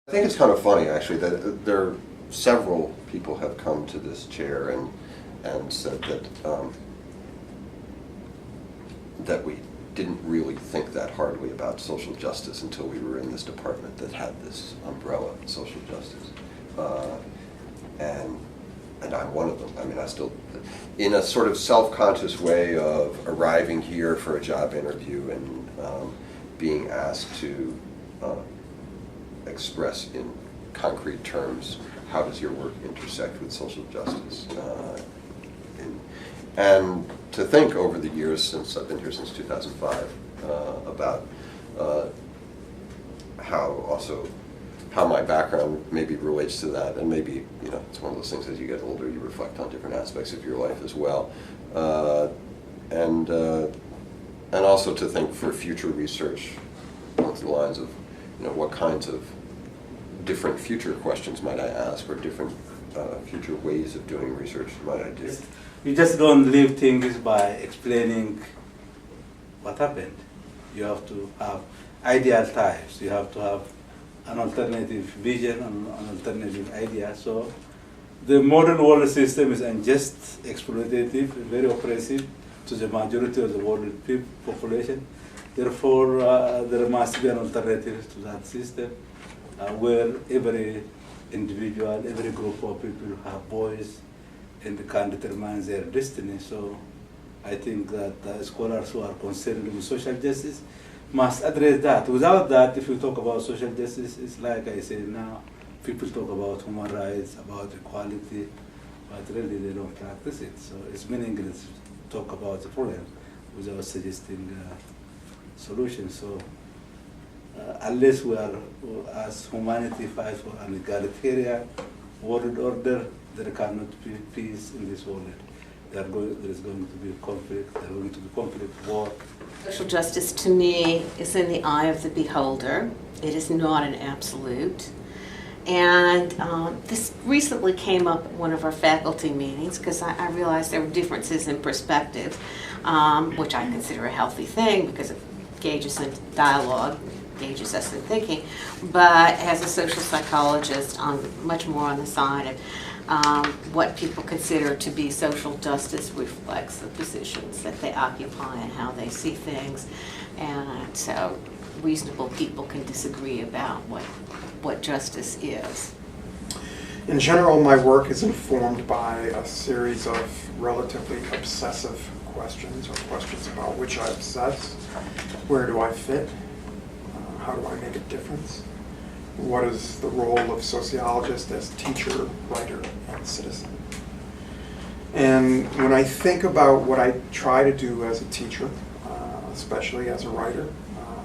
I think it's kind of funny, actually, that there are several people have come to this chair and said that that we didn't really think that hardly about social justice until we were in this department that had this umbrella, social justice, and I'm one of them. I mean, I still, in a sort of self-conscious way of arriving here for a job interview and being asked to express in concrete terms how does your work intersect with social justice. And to think over the years since I've been here since 2005 about how my background maybe relates to that, and maybe, you know, it's one of those things as you get older you reflect on different aspects of your life as well, and also to think for future research along the lines of, you know, what kinds of different future questions might I ask, or different future ways of doing research might I do. You just don't leave things by explaining what happened. You have to have ideal types. You have to have an alternative vision, an alternative idea. So the modern world system is unjust, exploitative, very oppressive to the majority of the world population. Therefore, there must be an alternative to that system where every individual, every group of people have voice and can determine their destiny. So I think that scholars who are concerned with social justice must address that. Without that, if you talk about social justice, it's like I say now, people talk about human rights, about equality, but really they don't practice it. So it's meaningless to talk about the problem without suggesting solutions. So unless we are, as humanity fights for an egalitarian world order, there cannot be peace in this world. There is going to be conflict, there are going to be conflict, war. Social justice to me is in the eye of the beholder. It is not an absolute. And this recently came up at one of our faculty meetings because I realized there were differences in perspective, which I consider a healthy thing because it engages in dialogue, engages us in thinking. But as a social psychologist, I'm much more on the side of what people consider to be social justice reflects the positions that they occupy and how they see things. And so reasonable people can disagree about what justice is. In general, my work is informed by a series of relatively obsessive questions, or questions about which I obsess. Where do I fit? How do I make a difference? What is the role of sociologist as teacher, writer, and citizen? And when I think about what I try to do as a teacher, especially as a writer,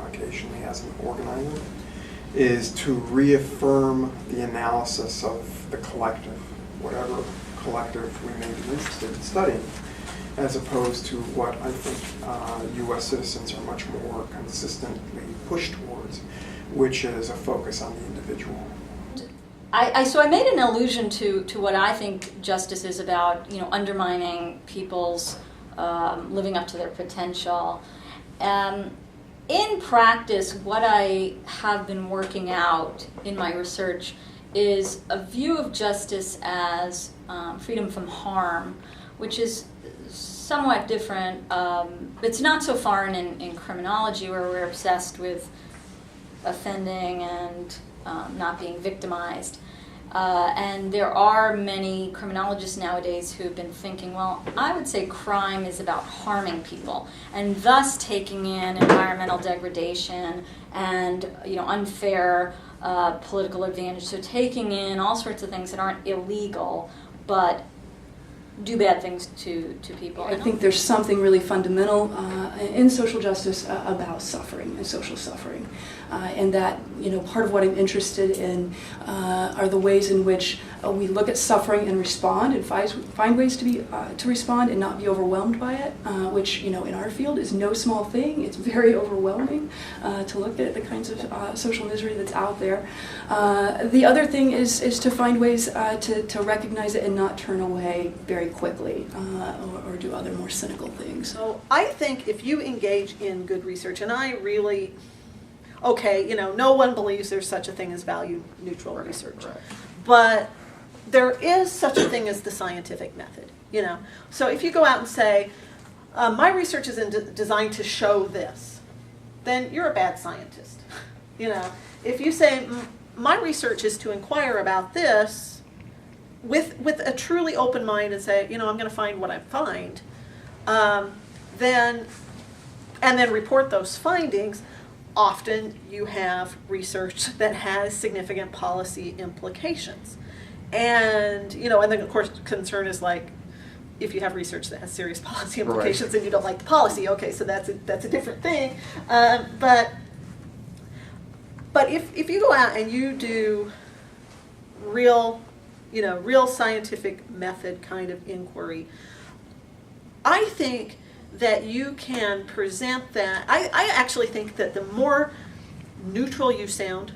occasionally as an organizer, is to reaffirm the analysis of the collective, whatever collective we may be interested in studying, as opposed to what I think U.S. citizens are much more consistently pushed towards, which is a focus on the individual. So I made an allusion to what I think justice is about, you know, undermining people's living up to their potential. In practice, what I have been working out in my research is a view of justice as freedom from harm, which is somewhat different. It's not so foreign in criminology, where we're obsessed with offending and not being victimized. And there are many criminologists nowadays who have been thinking, well, I would say crime is about harming people, and thus taking in environmental degradation and, you know, unfair political advantage. So taking in all sorts of things that aren't illegal, but do bad things to people. I think there's something really fundamental in social justice about suffering and social suffering, and that, you know, part of what I'm interested in are the ways in which we look at suffering and respond, and find ways to respond and not be overwhelmed by it, which, you know, in our field is no small thing. It's very overwhelming to look at the kinds of social misery that's out there. The other thing is to find ways to recognize it and not turn away very quickly or do other more cynical things. So I think if you engage in good research, and I really okay, no one believes there's such a thing as value neutral research. Right. But there is such a thing as the scientific method, So if you go out and say, my research is designed to show this, then you're a bad scientist. If you say, my research is to inquire about this with a truly open mind and say, I'm going to find what I find, then report those findings, often you have research that has significant policy implications. And, and then of course concern is like, if you have research that has serious policy implications and you don't like the policy, okay, so that's a different thing. But if you go out and you do real scientific method kind of inquiry, I think that you can present that. I actually think that the more neutral you sound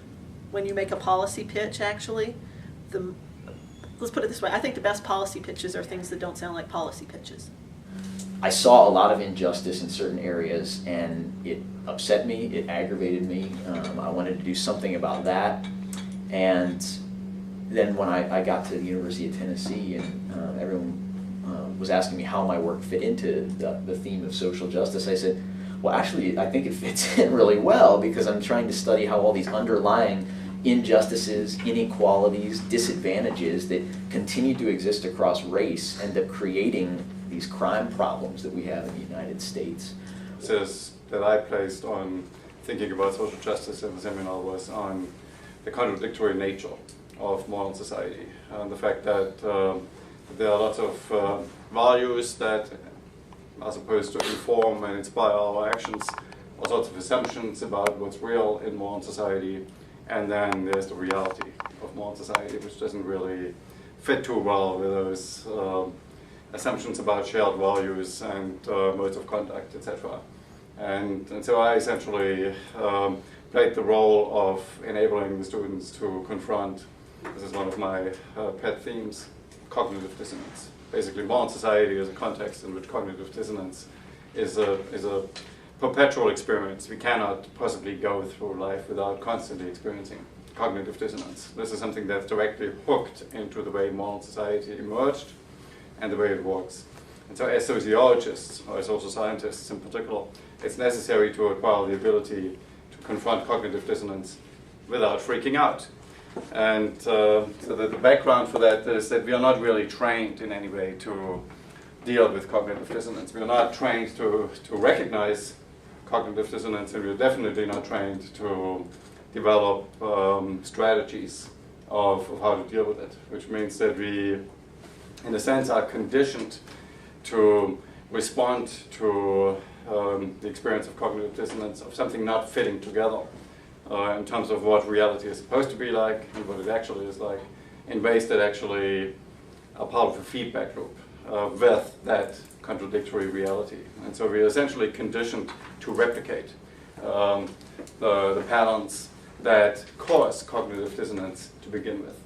when you make a policy pitch, actually, let's put it this way, I think the best policy pitches are things that don't sound like policy pitches. I saw a lot of injustice in certain areas, and it upset me, it aggravated me. I wanted to do something about that. And then when I got to the University of Tennessee, and everyone was asking me how my work fit into the theme of social justice, I said, well, actually, I think it fits in really well, because I'm trying to study how all these underlying injustices, inequalities, disadvantages that continue to exist across race end up creating these crime problems that we have in the United States. Emphasis that I placed on thinking about social justice in the seminar was on the contradictory nature of modern society, and the fact that there are lots of values that are supposed to inform and inspire our actions, all sorts of assumptions about what's real in modern society, and then there's the reality of modern society, which doesn't really fit too well with those assumptions about shared values and modes of conduct, etc. And so I essentially played the role of enabling the students to confront, this is one of my pet themes, cognitive dissonance. Basically, modern society is a context in which cognitive dissonance is a perpetual experience. We cannot possibly go through life without constantly experiencing cognitive dissonance. This is something that's directly hooked into the way modern society emerged and the way it works. And so as sociologists, or as social scientists in particular, it's necessary to acquire the ability to confront cognitive dissonance without freaking out. And so the background for that is that we are not really trained in any way to deal with cognitive dissonance. We are not trained to recognize cognitive dissonance, and we're definitely not trained to develop strategies of how to deal with it, which means that we, in a sense, are conditioned to respond to the experience of cognitive dissonance, of something not fitting together in terms of what reality is supposed to be like and what it actually is like, in ways that actually are part of a feedback loop with that contradictory reality. And so we're essentially conditioned to replicate the patterns that cause cognitive dissonance to begin with.